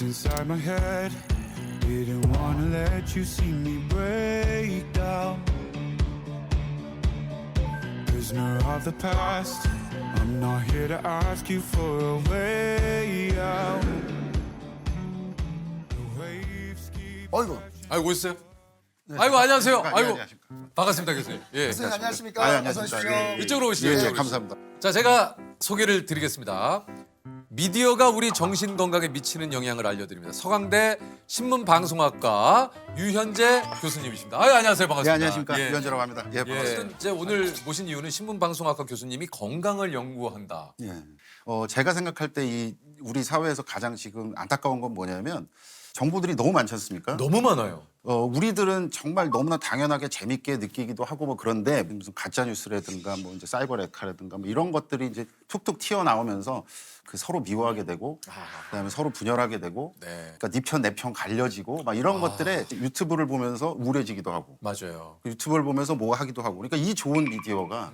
Locked inside my head. Didn't wanna let you see me break down. Prisoner of the past. I'm not here to ask you for a way out. The waves keep. 어이구. 아이고 오셨어요? 아이고 안녕하세요. 아이고 안녕하십니까. 반갑습니다 교수님. 예. 교수님 안녕하십니까? 네, 어서 안녕하십니까. 오십시오. 예, 예. 이쪽으로 오시죠. 예, 이쪽으로 감사합니다. 오시죠. 자 제가 소개를 드리겠습니다. 미디어가 우리 정신 건강에 미치는 영향을 알려드립니다. 서강대 신문방송학과 유현재 교수님이십니다. 아유 안녕하세요 네, 반갑습니다. 안녕하십니까. 예. 유현재라고 합니다. 예, 예. 반갑습니다. 이제 오늘 모신 이유는 신문방송학과 교수님이 건강을 연구한다. 예. 제가 생각할 때 이 우리 사회에서 가장 지금 안타까운 건 뭐냐면 정보들이 너무 많지 않습니까? 너무 많아요. 우리들은 정말 너무나 당연하게 재밌게 느끼기도 하고 뭐 그런데 무슨 가짜 뉴스라든가 뭐 이제 사이버 레카라든가 뭐 이런 것들이 이제 툭툭 튀어나오면서 그 서로 미워하게 되고 그다음에 서로 분열하게 되고 네. 그러니까 네 편 내 편 갈려지고 막 이런 것들에 유튜브를 보면서 우울해지기도 하고 맞아요. 유튜브를 보면서 뭐 하기도 하고 그러니까 이 좋은 미디어가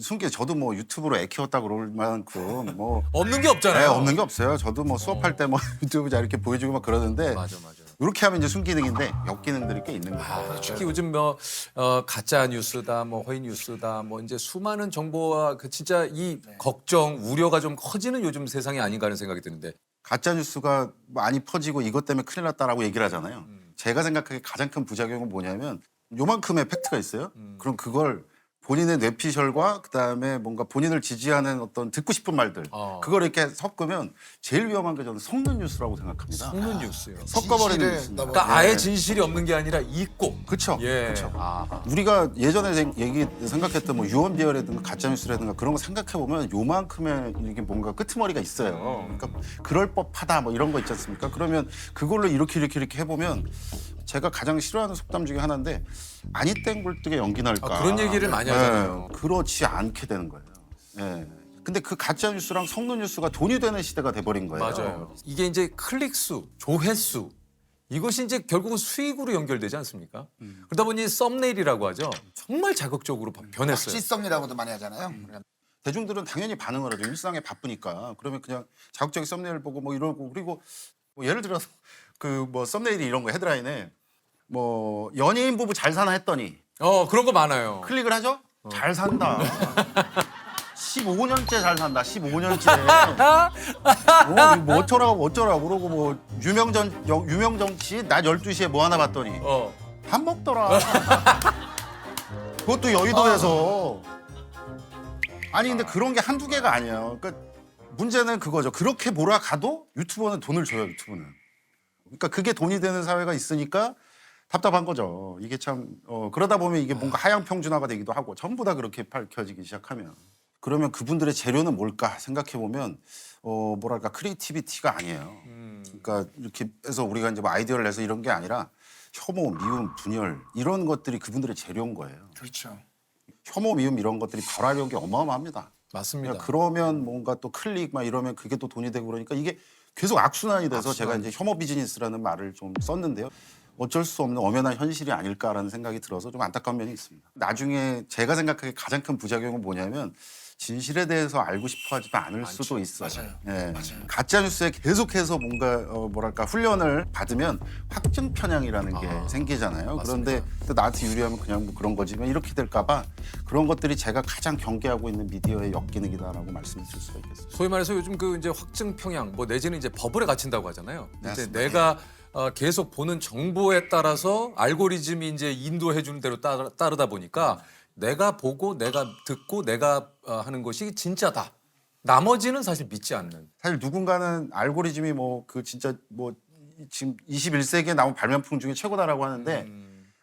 숨기 저도 뭐 유튜브로 애 키웠다 그럴 만큼 뭐 없는 게 없잖아요. 없는 게 없어요. 저도 뭐 수업할 때 뭐 유튜브 잘 이렇게 보여주고 막 그러는데 맞아. 이렇게 하면 이제 순기능인데 역기능들이 꽤 있는 거예요. 특히 요즘 뭐 가짜 뉴스다, 뭐 허위 뉴스다, 뭐 이제 수많은 정보와 그 진짜 이 걱정, 우려가 좀 커지는 요즘 세상이 아닌가 하는 생각이 드는데. 가짜 뉴스가 많이 퍼지고 이것 때문에 큰일 났다라고 얘기를 하잖아요. 제가 생각하기에 가장 큰 부작용은 뭐냐면 요만큼의 팩트가 있어요. 그럼 그걸 본인의 뇌피셜과 그다음에 뭔가 본인을 지지하는 어떤 듣고 싶은 말들 그걸 이렇게 섞으면 제일 위험한 게 저는 속는 뉴스라고 생각합니다. 속는 뉴스요. 섞어버리는 진실을 뉴스입니다. 그러니까 아예 진실이 없는 게 아니라 있고. 그렇죠. 예. 그렇죠. 아. 우리가 예전에 생각했던 뭐 유언비어라든가 가짜뉴스라든가 그런 거 생각해 보면 요만큼의 이게 뭔가 끄트머리가 있어요. 그러니까 그럴 법하다 뭐 이런 거 있지 않습니까? 그러면 그걸로 이렇게 해보면 제가 가장 싫어하는 속담 중에 하나인데 아니 땡굴뜨게 연기 날까. 그런 얘기를 많이 하잖아요. 그렇지 않게 되는 거예요. 예. 근데 그 가짜 뉴스랑 속는 뉴스가 돈이 되는 시대가 돼버린 거예요. 맞아요. 이게 이제 클릭수, 조회수 이것이 이제 결국은 수익으로 연결되지 않습니까? 그러다 보니 썸네일이라고 하죠. 정말 자극적으로 변했어요. 시썸이라고도 많이 하잖아요. 대중들은 당연히 반응을 하죠. 일상에 바쁘니까. 그러면 그냥 자극적인 썸네일 보고 뭐 이러고 그리고 뭐 예를 들어서 그 뭐 썸네일이 이런 거 헤드라인에 뭐 연예인 부부 잘 사나 했더니 그런 거 많아요. 클릭을 하죠? 잘 산다. 15년째 잘 산다. 15년째. 뭐 어쩌라고 그러고 뭐 유명 정치 낮 12시에 뭐 하나 봤더니 밥 먹더라. 그것도 여의도에서. 아니 근데 그런 게 한두 개가 아니에요. 그러니까 문제는 그거죠. 그렇게 몰아가도 유튜버는 돈을 줘요. 유튜브는. 그러니까 그게 돈이 되는 사회가 있으니까 답답한 거죠. 이게 참 그러다 보면 이게 뭔가 하향 평준화가 되기도 하고 전부 다 그렇게 밝혀지기 시작하면 그러면 그분들의 재료는 뭘까 생각해 보면 뭐랄까 크리에이티비티가 아니에요. 그러니까 이렇게 해서 우리가 이제 뭐 아이디어를 내서 이런 게 아니라 혐오, 미움, 분열 이런 것들이 그분들의 재료인 거예요. 그렇죠. 혐오, 미움 이런 것들이 발화력이 어마어마합니다. 맞습니다. 그러면 뭔가 또 클릭 막 이러면 그게 또 돈이 되고 그러니까 이게 계속 악순환이 돼서 제가 이제 혐오 비즈니스라는 말을 좀 썼는데요. 어쩔 수 없는 엄연한 현실이 아닐까라는 생각이 들어서 좀 안타까운 면이 있습니다. 나중에 제가 생각하기에 가장 큰 부작용은 뭐냐면 진실에 대해서 알고 싶어 하지도 않을 수도 있어요. 맞아요. 예. 가짜 뉴스에 계속해서 뭔가 뭐랄까 훈련을 받으면 확증 편향이라는 게 생기잖아요. 그런데 또 나한테 유리하면 그냥 뭐 그런 거지만 이렇게 될까 봐 그런 것들이 제가 가장 경계하고 있는 미디어의 역기능이다라고 말씀드릴 수가 있겠습니다. 소위 말해서 요즘 그 이제 확증 평양 뭐 내지는 이제 버블에 갇힌다고 하잖아요. 이제 맞습니다. 내가 계속 보는 정보에 따라서 알고리즘이 이제 인도해 주는 대로 따르다 보니까 내가 보고 내가 듣고 내가 하는 것이 진짜다. 나머지는 사실 믿지 않는. 사실 누군가는 알고리즘이 뭐 그 진짜 뭐 지금 21세기에 나온 발명품 중에 최고다라고 하는데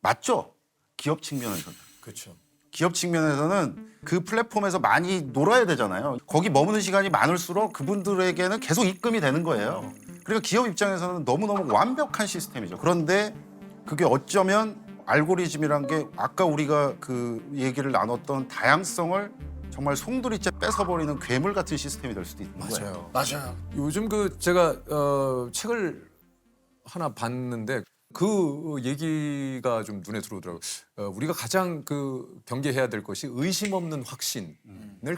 맞죠? 기업 측면에서는. 그렇죠. 기업 측면에서는 그 플랫폼에서 많이 놀아야 되잖아요. 거기 머무는 시간이 많을수록 그분들에게는 계속 입금이 되는 거예요. 그러니까 기업 입장에서는 너무너무 완벽한 시스템이죠. 그런데 그게 어쩌면 알고리즘이란 게 아까 우리가 그 얘기를 나눴던 다양성을 정말 송두리째 뺏어버리는 괴물 같은 시스템이 될 수도 있는 거예요. 맞아요. 요즘 그 제가 책을 하나 봤는데 그 얘기가 좀 눈에 들어오더라고요. 우리가 가장 그 경계해야 될 것이 의심 없는 확신을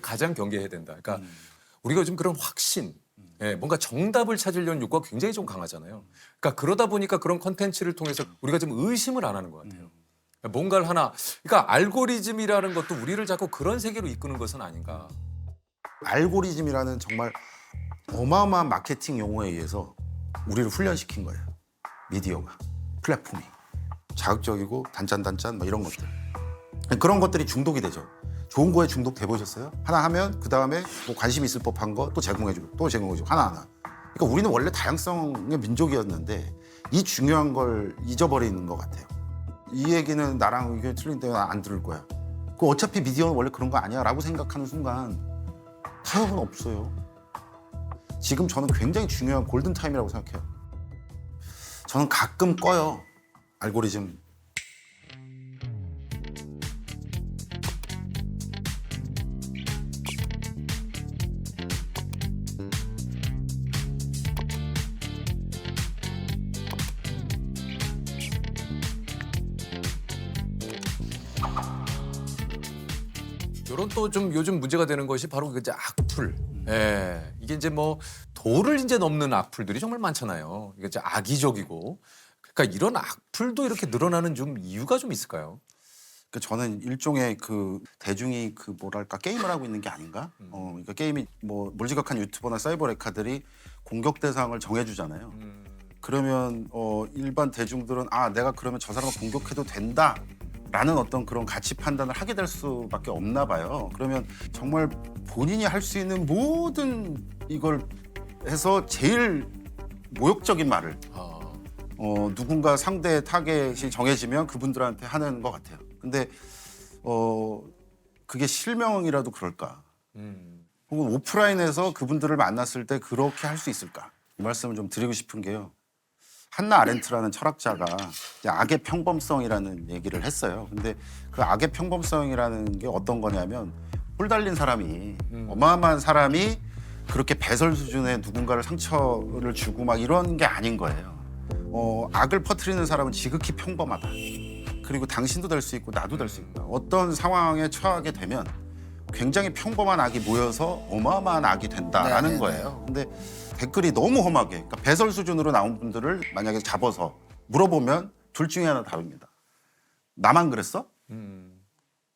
가장 경계해야 된다. 그러니까 우리가 요즘 그런 확신, 예, 뭔가 정답을 찾으려는 욕구가 굉장히 좀 강하잖아요. 그러니까 그러다 보니까 그런 컨텐츠를 통해서 우리가 좀 의심을 안 하는 것 같아요. 뭔가를 하나, 그러니까 알고리즘이라는 것도 우리를 자꾸 그런 세계로 이끄는 것은 아닌가. 알고리즘이라는 정말 어마어마한 마케팅 용어에 의해서 우리를 훈련시킨 거예요. 미디어가, 플랫폼이. 자극적이고 단짠단짠 뭐 이런 것들. 그런 것들이 중독이 되죠. 좋은 거에 중독돼 보셨어요? 하나 하면 그 다음에 뭐 관심 있을 법한 거 또 제공해주고 또 제공해주고 하나하나. 그러니까 우리는 원래 다양성의 민족이었는데 이 중요한 걸 잊어버리는 것 같아요. 이 얘기는 나랑 의견이 틀린데 난 안 들을 거야. 그 어차피 미디어는 원래 그런 거 아니야 라고 생각하는 순간 타협은 없어요. 지금 저는 굉장히 중요한 골든타임이라고 생각해요. 저는 가끔 꺼요. 알고리즘. 이런 또 좀 요즘 문제가 되는 것이 바로 그 이제 악플. 예. 이게 이제 뭐 도를 이제 넘는 악플들이 정말 많잖아요. 이게 이제 악의적이고. 그러니까 이런 악플도 이렇게 늘어나는 좀 이유가 좀 있을까요? 그러니까 저는 일종의 그 대중이 그 뭐랄까 게임을 하고 있는 게 아닌가? 그러니까 게임이 뭐 몰지각한 유튜버나 사이버 레카들이 공격 대상을 정해주잖아요. 그러면 일반 대중들은 아 내가 그러면 저 사람을 공격해도 된다라는 어떤 그런 가치 판단을 하게 될 수밖에 없나 봐요. 그러면 정말 본인이 할 수 있는 모든 이걸 해서 제일 모욕적인 말을 누군가 상대의 타겟이 정해지면 그분들한테 하는 것 같아요. 근데 그게 실명이라도 그럴까? 혹은 오프라인에서 그분들을 만났을 때 그렇게 할 수 있을까? 이 말씀을 좀 드리고 싶은 게요. 한나 아렌트라는 철학자가 이제 악의 평범성이라는 얘기를 했어요. 근데 그 악의 평범성이라는 게 어떤 거냐면 뿔 달린 사람이 어마어마한 사람이 그렇게 배설 수준의 누군가를 상처를 주고 막 이런 게 아닌 거예요. 악을 퍼뜨리는 사람은 지극히 평범하다. 그리고 당신도 될 수 있고 나도 될 수 있다. 어떤 상황에 처하게 되면 굉장히 평범한 악이 모여서 어마어마한 악이 된다라는 거예요. 근데 댓글이 너무 험하게 그러니까 배설 수준으로 나온 분들을 만약에 잡아서 물어보면 둘 중에 하나 다릅니다. 나만 그랬어?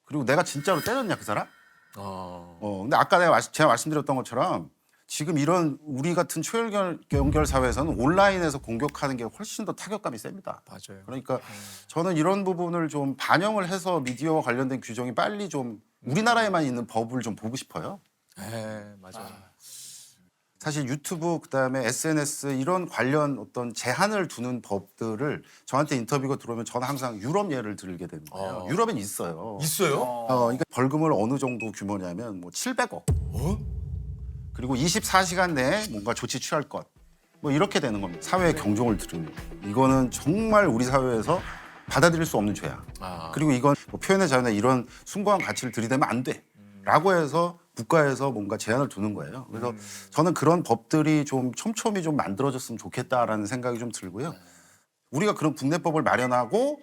그리고 내가 진짜로 때렸냐 그 사람? 근데 아까 제가 말씀드렸던 것처럼 지금 이런 우리 같은 초연결 사회에서는 온라인에서 공격하는 게 훨씬 더 타격감이 셉니다. 맞아요. 그러니까 저는 이런 부분을 좀 반영을 해서 미디어와 관련된 규정이 빨리 좀 우리나라에만 있는 법을 좀 보고 싶어요. 네, 맞아요. 사실 유튜브 그다음에 SNS 이런 관련 어떤 제한을 두는 법들을 저한테 인터뷰가 들어오면 저는 항상 유럽 예를 들게 되는 거예요. 유럽엔 있어요. 있어요? 그러니까 벌금을 어느 정도 규모냐면 뭐 700억. 그리고 24시간 내에 뭔가 조치 취할 것. 뭐 이렇게 되는 겁니다. 사회의 경종을 들으면. 이거는 정말 우리 사회에서 받아들일 수 없는 죄야. 그리고 이건 뭐 표현의 자유나 이런 숭고한 가치를 들이대면 안 돼. 라고 해서 국가에서 뭔가 제한을 두는 거예요. 그래서 저는 그런 법들이 좀 촘촘히 좀 만들어졌으면 좋겠다라는 생각이 좀 들고요. 우리가 그런 국내법을 마련하고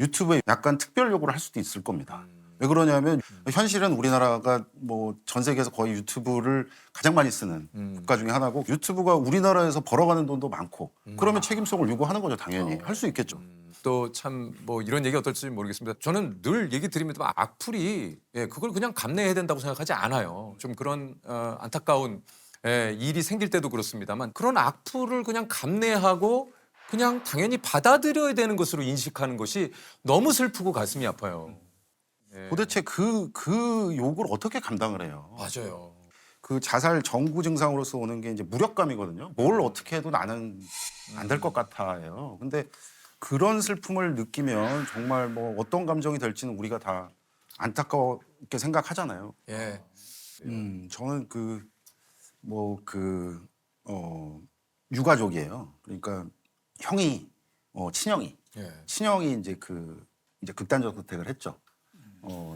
유튜브에 약간 특별 요구를 할 수도 있을 겁니다. 왜 그러냐면 현실은 우리나라가 뭐 전 세계에서 거의 유튜브를 가장 많이 쓰는 국가 중에 하나고 유튜브가 우리나라에서 벌어가는 돈도 많고 그러면 책임성을 요구하는 거죠. 당연히 할 수 있겠죠. 또 참 뭐 이런 얘기 어떨지 모르겠습니다. 저는 늘 얘기 드립니다. 악플이 그걸 그냥 감내해야 된다고 생각하지 않아요. 좀 그런 안타까운 일이 생길 때도 그렇습니다만 그런 악플을 그냥 감내하고 그냥 당연히 받아들여야 되는 것으로 인식하는 것이 너무 슬프고 가슴이 아파요. 도대체 그 욕을 어떻게 감당을 해요? 맞아요. 그 자살 정구 증상으로서 오는 게 이제 무력감이거든요. 뭘 어떻게 해도 나는 안 될 것 같아요. 근데 그런 슬픔을 느끼면 정말 뭐 어떤 감정이 될지는 우리가 다 안타깝게 생각하잖아요. 예. 저는 유가족이에요. 그러니까 형이 친형이 친형이 이제 이제 극단적 선택을 했죠.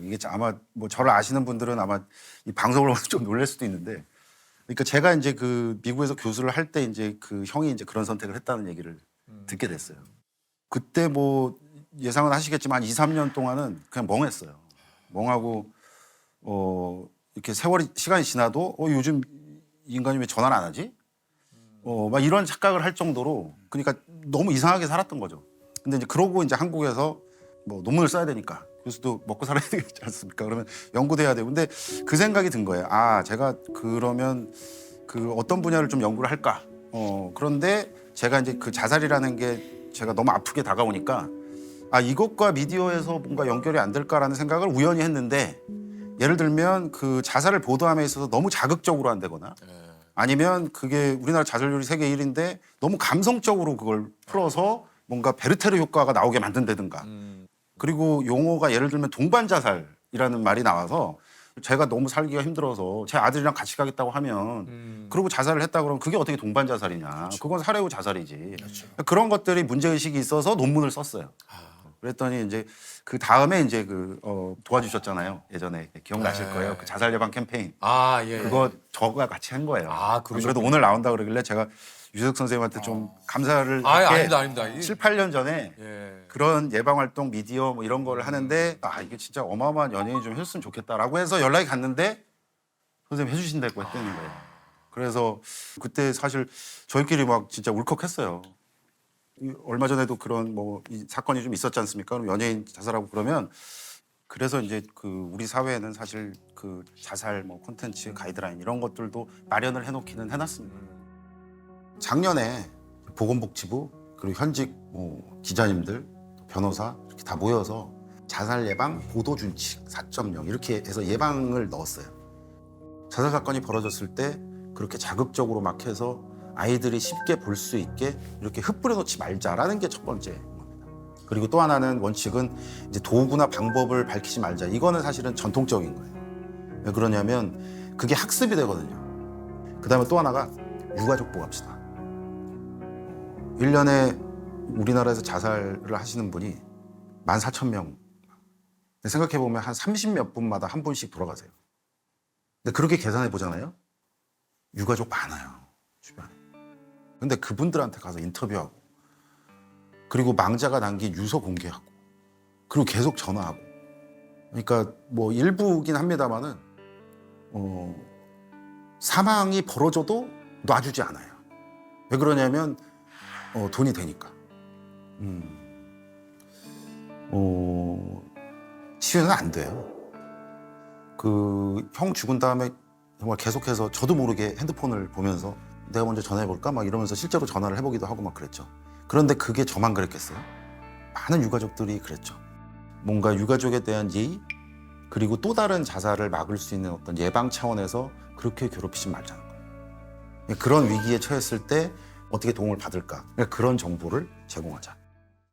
이게 아마 뭐 저를 아시는 분들은 아마 이 방송을 보면 좀 놀랄 수도 있는데, 그러니까 제가 이제 미국에서 교수를 할 때 이제 형이 이제 그런 선택을 했다는 얘기를 듣게 됐어요. 그때 뭐 예상은 하시겠지만 2, 3년 동안은 그냥 멍했어요. 멍하고 이렇게 시간이 지나도 요즘 이 인간이 왜 전화를 안 하지? 막 이런 착각을 할 정도로 그러니까 너무 이상하게 살았던 거죠. 근데 이제 그러고 이제 한국에서 뭐 논문을 써야 되니까 교수도 먹고 살아야 되지 않습니까? 그러면 연구도 해야 되고. 근데 그 생각이 든 거예요. 아, 제가 그러면 그 어떤 분야를 좀 연구를 할까? 그런데 제가 이제 그 자살이라는 게 제가 너무 아프게 다가오니까 아, 이것과 미디어에서 뭔가 연결이 안 될까라는 생각을 우연히 했는데 예를 들면 그 자살을 보도함에 있어서 너무 자극적으로 한다거나 아니면 그게 우리나라 자살률이 세계 1위인데 너무 감성적으로 그걸 풀어서 뭔가 베르테르 효과가 나오게 만든다든가 그리고 용어가 예를 들면 동반 자살이라는 말이 나와서 제가 너무 살기가 힘들어서 제 아들이랑 같이 가겠다고 하면 그러고 자살을 했다 그러면 그게 어떻게 동반 자살이냐. 그건 살해 후 자살이지. 그런 것들이 문제의식이 있어서 논문을 썼어요. 그랬더니 이제 그 다음에 이제 도와주셨잖아요. 예전에 기억나실 거예요. 그 자살 예방 캠페인. 아, 예. 그거 저가 같이 한 거예요. 아, 그러셨군요. 그래도 오늘 나온다 그러길래 제가 유석 선생님한테 좀 감사를 아, 할게 아닙니다. 7, 8년 전에 예. 그런 예방 활동 미디어 뭐 이런 거를 하는데 아, 이게 진짜 어마어마한 연예인이 좀 했으면 좋겠다라고 해서 연락이 갔는데 선생님 해주신다고 했다는 거예요. 그래서 그때 사실 저희끼리 막 진짜 울컥했어요. 얼마 전에도 그런 뭐 이 사건이 좀 있었지 않습니까? 그럼 연예인 자살하고 그러면 그래서 이제 그 우리 사회에는 사실 그 자살 뭐 콘텐츠 가이드라인 이런 것들도 마련을 해놓기는 해놨습니다. 작년에 보건복지부 그리고 현직 뭐 기자님들 변호사 이렇게 다 모여서 자살 예방 보도 준칙 4.0 이렇게 해서 예방을 넣었어요. 자살 사건이 벌어졌을 때 그렇게 자극적으로 막 해서 아이들이 쉽게 볼 수 있게 이렇게 흩뿌려 놓지 말자라는 게 첫 번째 겁니다. 그리고 또 하나는 원칙은 이제 도구나 방법을 밝히지 말자. 이거는 사실은 전통적인 거예요. 왜 그러냐면 그게 학습이 되거든요. 그다음에 또 하나가 유가족 보호합시다. 1년에 우리나라에서 자살을 하시는 분이 14,000명. 생각해보면 한 30몇 분마다 한 분씩 돌아가세요. 근데 그렇게 계산해 보잖아요. 유가족 많아요. 주변에. 근데 그분들한테 가서 인터뷰하고 그리고 망자가 남긴 유서 공개하고 그리고 계속 전화하고 그러니까 뭐 일부긴 합니다만은 사망이 벌어져도 놔주지 않아요. 왜 그러냐면 돈이 되니까. 치유는 안 돼요. 그 형 죽은 다음에 정말 계속해서 저도 모르게 핸드폰을 보면서 내가 먼저 전화해볼까? 막 이러면서 실제로 전화를 해보기도 하고 막 그랬죠. 그런데 그게 저만 그랬겠어요? 많은 유가족들이 그랬죠. 뭔가 유가족에 대한 예의 그리고 또 다른 자살을 막을 수 있는 어떤 예방 차원에서 그렇게 괴롭히지 말자는 거예요. 그런 위기에 처했을 때 어떻게 도움을 받을까? 그런 정보를 제공하자.